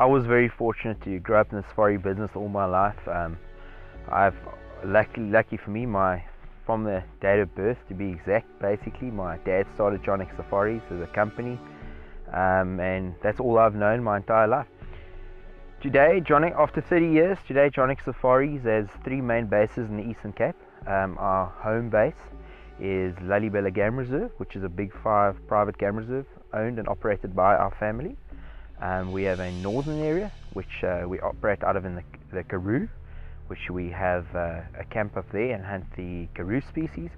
I was very fortunate to grow up in the safari business all my life. I've lucky for me, from the date of birth to be exact, basically, my dad started Jonix Safaris as a company, and that's all I've known my entire life. Today, after 30 years, today Jonix Safaris has 3 main bases in the Eastern Cape. Our home base is Lalibela Game Reserve, which is a big 5 private game reserve owned and operated by our family. We have a northern area which we operate out of in the Karoo, which we have a camp up there and hunt the Karoo species.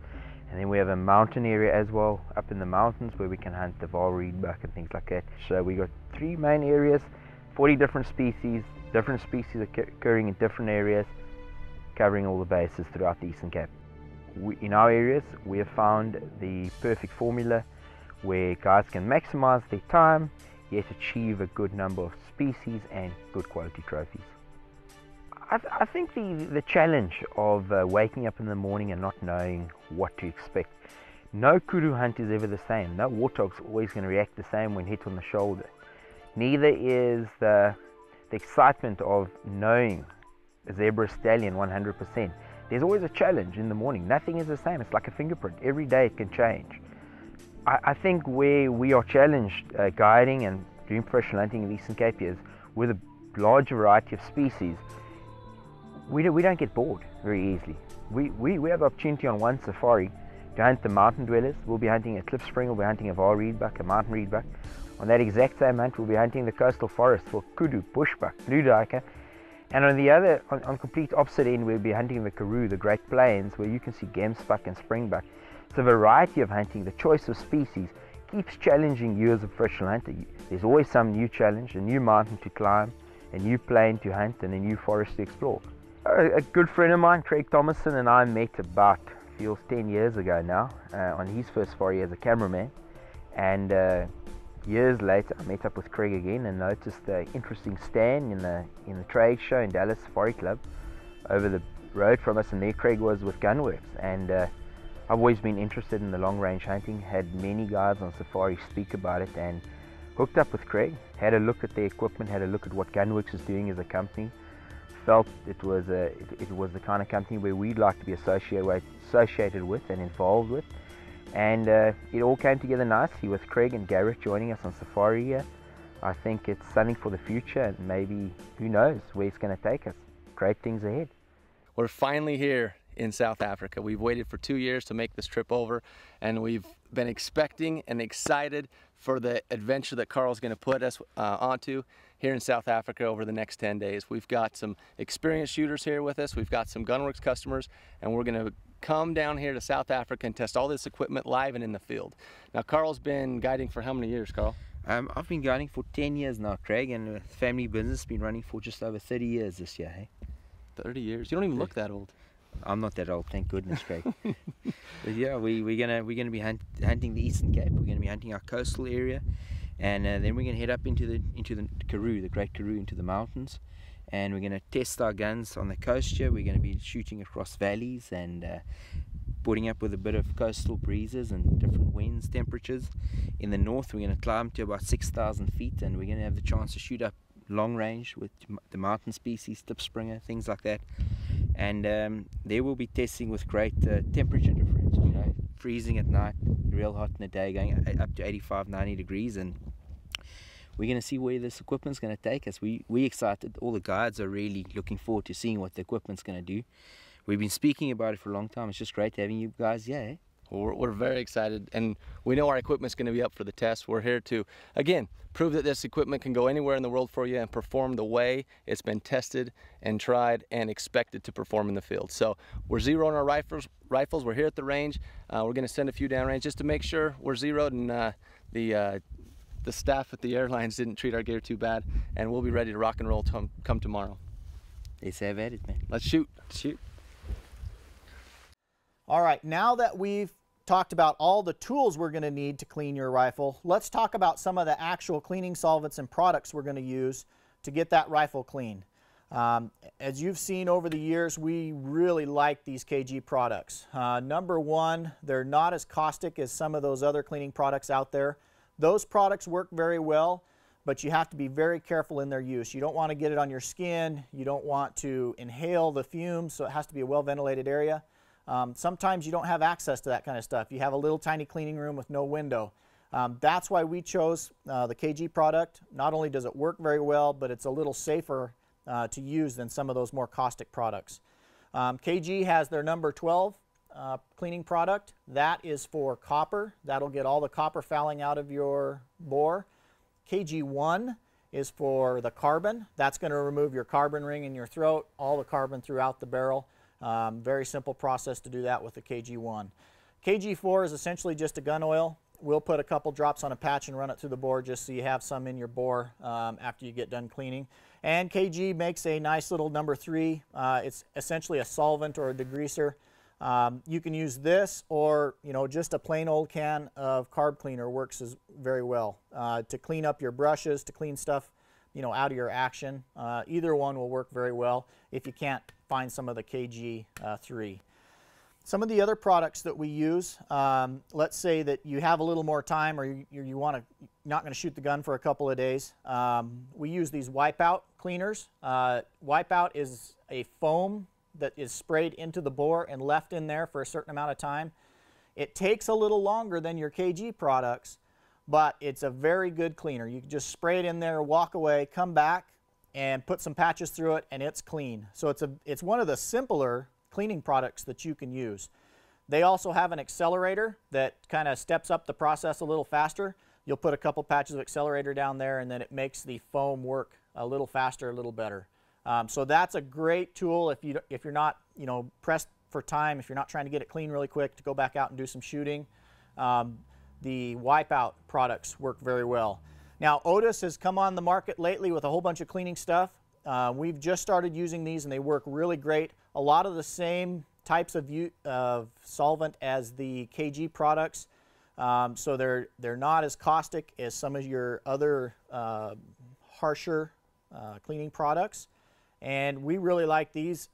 And then we have a mountain area as well, up in the mountains, where we can hunt the Vaal reedbuck and things like that. So we got 3 main areas, 40 different species occurring in different areas, covering all the bases throughout the Eastern Cape. In our areas, we have found the perfect formula where guys can maximize their time, yet achieve a good number of species and good quality trophies. I think the challenge of waking up in the morning and not knowing what to expect. No kudu hunt is ever the same. No warthog's always going to react the same when hit on the shoulder. Neither is the excitement of knowing a zebra stallion 100%. There's always a challenge in the morning. Nothing is the same. It's like a fingerprint. Every day it can change. I think where we are challenged guiding and doing professional hunting in the Eastern Cape is with a large variety of species. We don't get bored very easily. We have the opportunity on one safari to hunt the mountain dwellers. We'll be hunting a klipspring, we'll be hunting a Vaal reedbuck, a mountain reedbuck. On that exact same hunt, we'll be hunting the coastal forest for kudu, bushbuck, blue duiker. And on the other, on complete opposite end, we'll be hunting the Karoo, the Great Plains, where you can see gemsbuck and springbuck. So the variety of hunting, the choice of species, keeps challenging you as a professional hunter. There's always some new challenge, a new mountain to climb, a new plain to hunt, and a new forest to explore. A good friend of mine, Craig Thomassen, and I met about, feels 10 years ago now, on his first safari as a cameraman. And years later, I met up with Kregg again and noticed the interesting stand in the trade show in Dallas Safari Club over the road from us, and there Kregg was with Gunwerks. And I've always been interested in the long range hunting, had many guys on safari speak about it, and hooked up with Kregg, had a look at the equipment, had a look at what Gunwerks is doing as a company, felt it was the kind of company where we'd like to be associated with and involved with. And it all came together nicely with Kregg and Garrett joining us on safari here. I think it's something for the future, and maybe, who knows where it's going to take us. Great things ahead. We're finally here in South Africa. We've waited for 2 years to make this trip over, and we've been expecting and excited for the adventure that Carl's going to put us onto here in South Africa over the next 10 days. We've got some experienced shooters here with us. We've got some Gunwerks customers, and we're going to come down here to South Africa and test all this equipment live and in the field. Now, Carl's been guiding for how many years, Carl? I've been guiding for 10 years now, Craig, and family business been running for just over 30 years this year. Hey? 30 years? You don't even look that old. I'm not that old, thank goodness, Craig. But yeah, we're gonna be hunting the Eastern Cape. We're gonna be hunting our coastal area, and then we're gonna head up into the Karoo, the Great Karoo, into the mountains, and we're gonna test our guns on the coast here. We're gonna be shooting across valleys and putting up with a bit of coastal breezes and different winds, temperatures. In the north, we're gonna climb to about 6,000 feet, and we're gonna have the chance to shoot up long range with the mountain species, klipspringer, things like that. And there we'll be testing with great temperature differentials, you know, freezing at night, real hot in the day, going up to 85, 90 degrees. And we're going to see where this equipment's going to take us. We're excited. All the guides are really looking forward to seeing what the equipment's going to do. We've been speaking about it for a long time. It's just great having you guys here. Eh? Well, we're very excited, and we know our equipment's going to be up for the test. We're here to, again, prove that this equipment can go anywhere in the world for you and perform the way it's been tested and tried and expected to perform in the field. So we're zeroing our rifles. We're here at the range. We're going to send a few downrange just to make sure we're zeroed and the staff at the airlines didn't treat our gear too bad, and we'll be ready to rock and roll come tomorrow. Let's have at it, man. Let's shoot. Shoot. All right, now that we've talked about all the tools we're going to need to clean your rifle, let's talk about some of the actual cleaning solvents and products we're going to use to get that rifle clean. As you've seen over the years, we really like these KG products. Number one, they're not as caustic as some of those other cleaning products out there. Those products work very well, but you have to be very careful in their use. You don't want to get it on your skin. You don't want to inhale the fumes, so it has to be a well-ventilated area. Sometimes you don't have access to that kind of stuff. You have a little tiny cleaning room with no window. That's why we chose the KG product. Not only does it work very well, but it's a little safer to use than some of those more caustic products. KG has their number 12 cleaning product. That is for copper. That'll get all the copper fouling out of your bore. KG1 is for the carbon. That's going to remove your carbon ring in your throat, all the carbon throughout the barrel. Very simple process to do that with the KG1. KG4 is essentially just a gun oil. We'll put a couple drops on a patch and run it through the bore just so you have some in your bore after you get done cleaning. And KG makes a nice little number 3. It's essentially a solvent or a degreaser. You can use this, or just a plain old can of carb cleaner works very well to clean up your brushes, to clean stuff out of your action. Either one will work very well if you can't find some of the KG3. Some of the other products that we use, let's say that you have a little more time, or you're not going to shoot the gun for a couple of days. We use these wipeout cleaners. Wipeout is a foam that is sprayed into the bore and left in there for a certain amount of time. It takes a little longer than your KG products, but it's a very good cleaner. You can just spray it in there, walk away, come back, and put some patches through it, and it's clean. So it's one of the simpler cleaning products that you can use. They also have an accelerator that kind of steps up the process a little faster. You'll put a couple patches of accelerator down there, and then it makes the foam work a little faster, a little better. So that's a great tool if you're not pressed for time, if you're not trying to get it clean really quick to go back out and do some shooting. The wipeout products work very well. Now Otis has come on the market lately with a whole bunch of cleaning stuff. We've just started using these and they work really great. A lot of the same types of solvent as the KG products, so they're not as caustic as some of your other harsher cleaning products. And we really like these.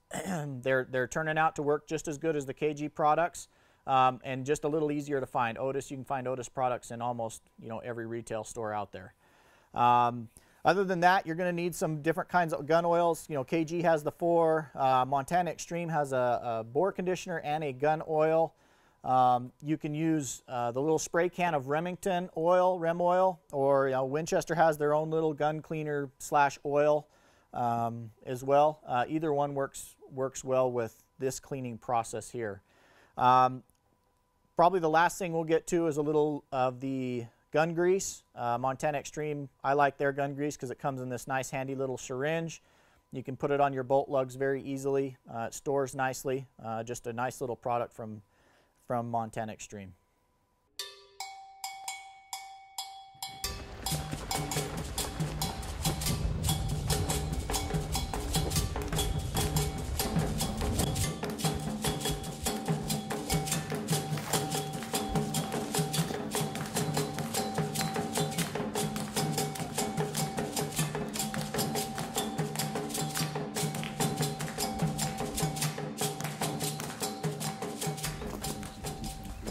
They're turning out to work just as good as the KG products, and just a little easier to find. Otis, you can find Otis products in almost every retail store out there. Other than that, you're going to need some different kinds of gun oils. KG has the 4. Montana Extreme has a bore conditioner and a gun oil. You can use the little spray can of Remington oil, Rem oil, or Winchester has their own little gun cleaner / oil. As well. Either one works well with this cleaning process here. Probably the last thing we'll get to is a little of the gun grease. Montana Extreme, I like their gun grease because it comes in this nice handy little syringe. You can put it on your bolt lugs very easily. It stores nicely. Just a nice little product from Montana Extreme.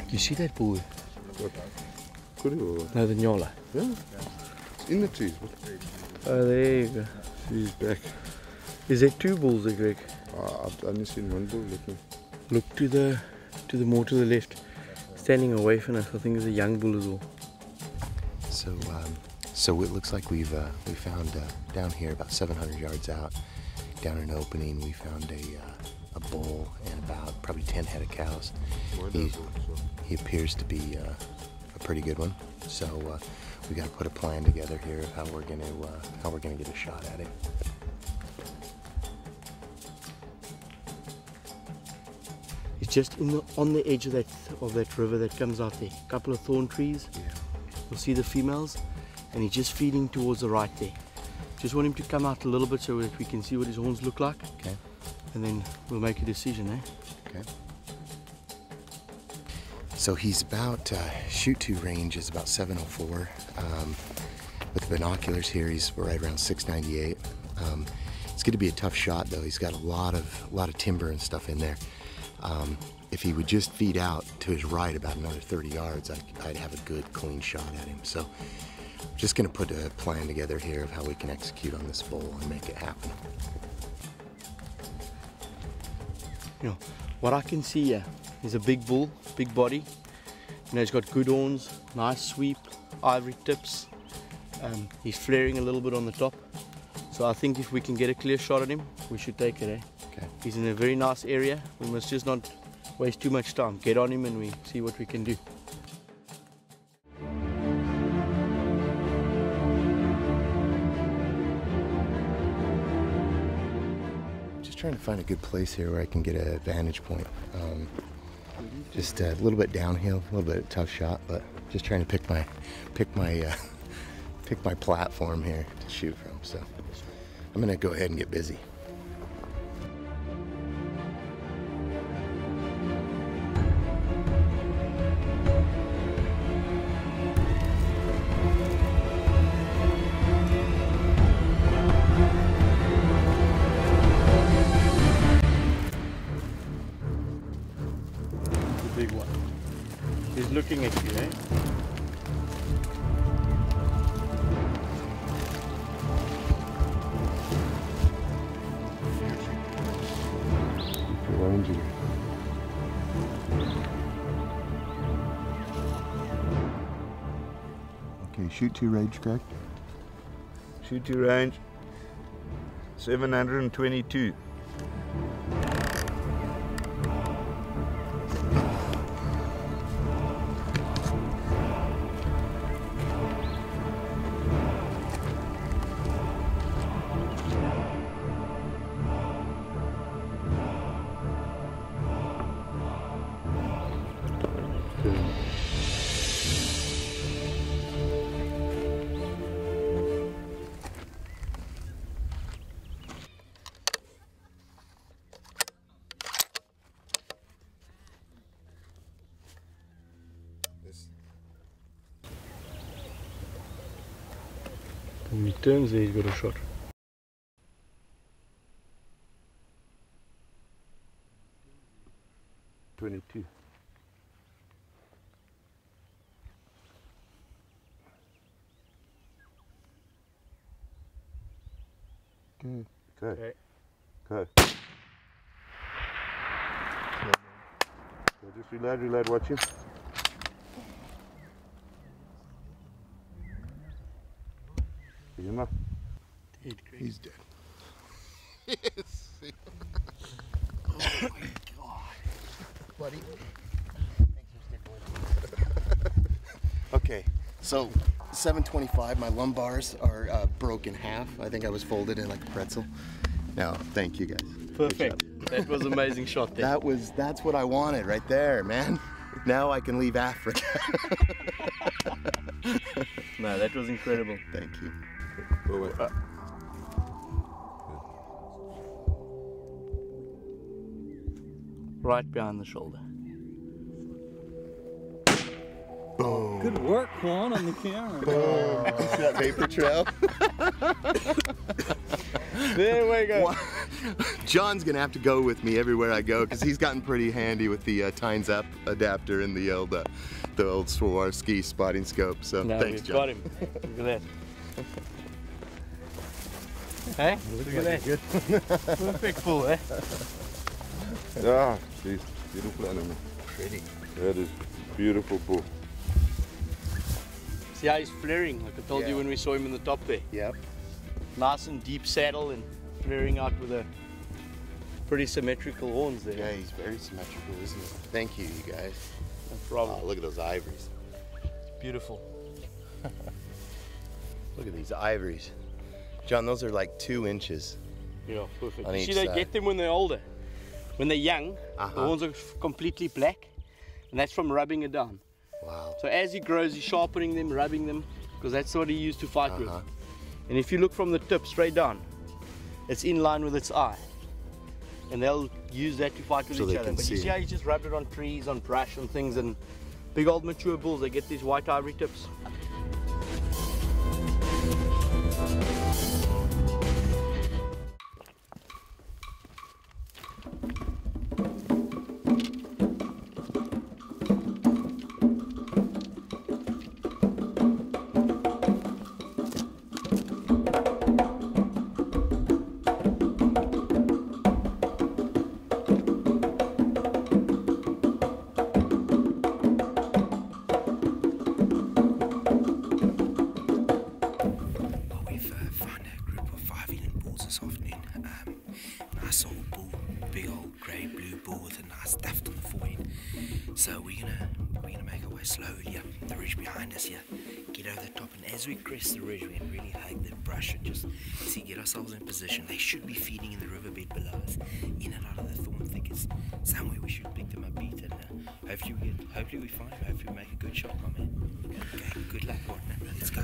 You see that bull? What? Corrado? No, the nyola. Yeah. It's in the trees. Oh, there you go. See, he's back. Is there 2 bulls there, Greg? I've only seen one bull. Look to the more to the left. Standing away from us, I think there's a young bull as well. So it looks like we found down here about 700 yards out, down an opening, we found a bull and about probably 10 head of cows. He appears to be a pretty good one. So we got to put a plan together here of how we're gonna get a shot at it. It's just on the edge of that river that comes out there. A couple of thorn trees. Yeah. You'll see the females, and he's just feeding towards the right there. Just want him to come out a little bit so that we can see what his horns look like. Okay. And then we'll make a decision, eh? Okay. So he's about, shoot-to range is about 704. With the binoculars here, he's right around 698. It's going to be a tough shot though. He's got a lot of timber and stuff in there. If he would just feed out to his right about another 30 yards, I'd have a good clean shot at him. So just going to put a plan together here of how we can execute on this bull and make it happen. You know, what I can see here is a big bull, big body. You know, he's got good horns, nice sweep, ivory tips. He's flaring a little bit on the top. So I think if we can get a clear shot at him, we should take it, eh? Okay. He's in a very nice area. We must just not waste too much time. Get on him and we see what we can do. Just trying to find a good place here where I can get a vantage point. Just a little bit downhill, a little bit tough shot, but just trying to pick my platform here to shoot from. So I'm gonna go ahead and get busy. The big one. He's looking at you, eh? Okay, shoot to range, Kregg. Shoot to range 722. When he turns there, he's got a shot. Okay. Okay. So just reload, watch him. See him up? Dead, Kregg. He's dead. Yes. Oh my God, buddy. Okay, so 725. My lumbars are broke in half. I think I was folded in like a pretzel. No, thank you guys. Perfect. That was an amazing shot there. That's what I wanted right there, man. Now I can leave Africa. No, that was incredible. Thank you. Oh, wait. Right behind the shoulder. Boom. Good work, Juan, on the camera. Boom. See that vapor trail? There we go. John's gonna have to go with me everywhere I go because he's gotten pretty handy with the Tines Up adapter and the old Swarovski spotting scope. So Now thanks, we've John. got him. Look at that. Hey, look at that. Perfect bull, eh? Ah, geez, beautiful animal. Pretty. That is beautiful bull. See how he's flaring, like I told you Yeah. when we saw him in the top there. Yep. Nice and deep saddle and flaring out with a pretty symmetrical horns there. Yeah, he's very symmetrical, isn't he? Thank you, you guys. No problem. Oh, look at those ivories. Beautiful. Look at these ivories. John, those are like 2 inches. Yeah, perfect. On You each see, they side. get them when they're older. When they're young, the horns are completely black, and that's from rubbing it down. Wow. So as he grows, he's sharpening them, rubbing them, because that's what he used to fight with. And if you look from the tip straight down, it's in line with its eye. And they'll use that to fight with So each they other. can But you see. see how he just rubbed it on trees, on brush, and things, and big old mature bulls, they get these white ivory tips. afternoon. Nice old bull, big old grey blue bull with a nice tuft on the forehead. So we're gonna make our way slowly up the ridge behind us here, get over the top, and as we crest the ridge, we're gonna really hug the brush and just get ourselves in position. They should be feeding in the riverbed below us, in and out of the thorn thickets. Somewhere we should pick them up, Pete, and hopefully we find them. Hopefully we make a good shot, my man. Okay, good luck, partner. Let's go.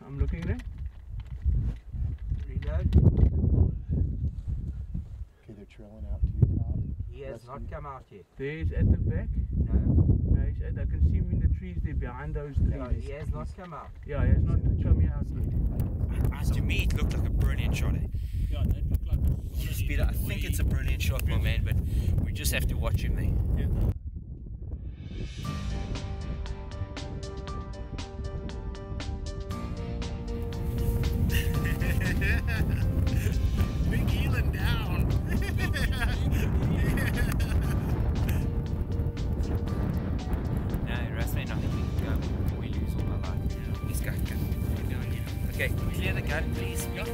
I'm looking at him. Reload. Okay, they're trailing out to your top. He has not come out yet. There he's at the back. No. No, he's at, I can see him in the trees there behind those trees. No, he has not come out. Yeah, he has not come out yet. To me, it looked like a brilliant shot. Yeah, that looked like a Speeder, I think it's a brilliant shot, my man, but we just have to watch him, mate. Yeah. Big Elan down. No, Russ, mate, I think we can go before we lose all our life. Let's go. Okay, clear the gun, please. Yeah.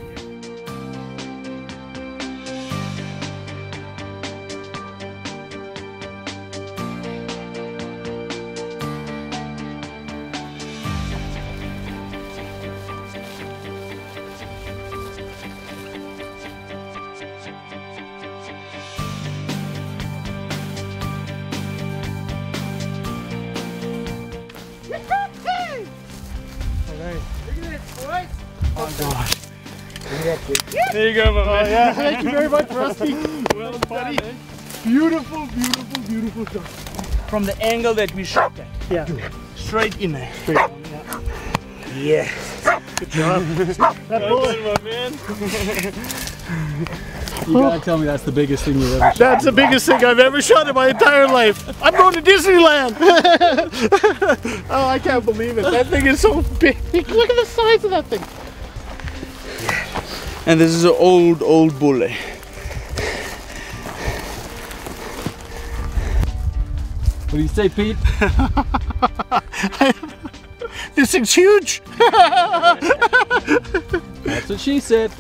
There you go, my man. Yeah, thank you very much, Rusty. Well done, buddy. Beautiful, beautiful, beautiful shot. From the angle that we shot at. Yeah. Straight in there. Straight on, yeah. Yeah. Good job. That Well done, my man. You gotta tell me that's the biggest thing you've ever shot. That's the biggest thing I've ever shot in my entire life. I'm going to Disneyland. Oh, I can't believe it. That thing is so big. Look at the size of that thing. And this is an old bull. What do you say, Pete? This thing's huge. That's what she said.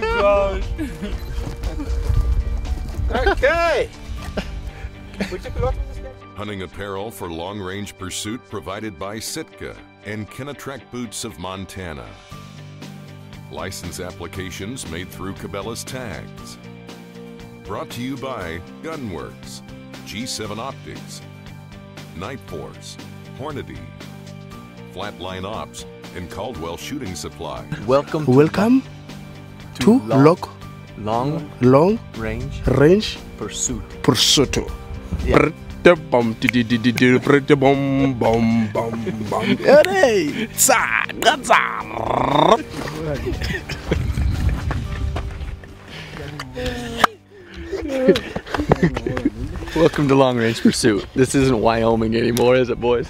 gosh. Okay. Hunting apparel for long-range pursuit provided by Sitka and Kenetrek Boots of Montana. License applications made through Cabela's Tags. Brought to you by Gunwerks, G7 Optics, Night Force, Hornady, Flatline Ops, and Caldwell Shooting Supply. Welcome to long range pursuit. pursuit. Yeah. Bum bum bum bum. Hey, Welcome to Long Range Pursuit. This isn't Wyoming anymore, is it, boys?